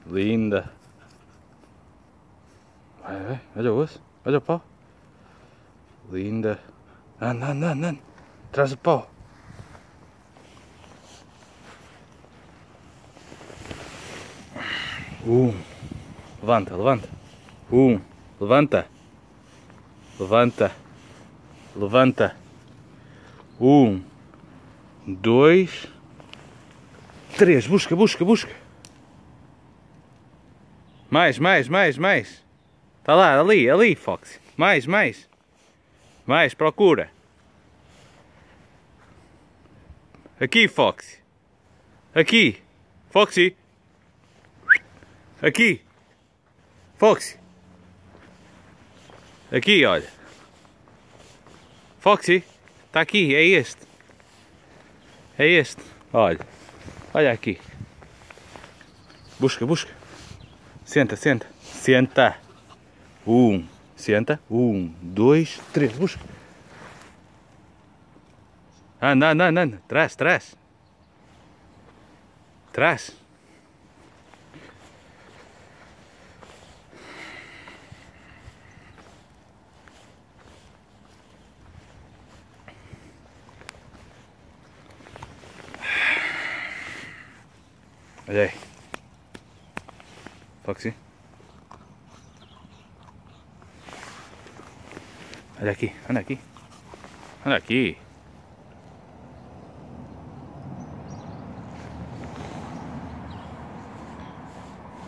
Linda. Vai, vai. Olha o osso. Olha o pau. Linda. Anda, anda, anda. Traz o pau. Levanta, levanta. Levanta. Levanta. Levanta. 2, 3. Busca, busca, busca. Mais. Está lá, ali, Foxy. Mais. Mais, procura. Aqui, Foxy. Aqui. Foxy. Aqui. Foxy. Aqui, olha. Foxy. Está aqui, é este. É este. Olha. Olha aqui. Busca, busca. Senta. Senta. Senta. 2, 3. Busca. Anda. Trás. Olha aí. Foxy. Olha aqui, anda aqui. Anda aqui.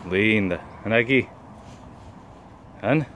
Linda. Anda aqui. Anda.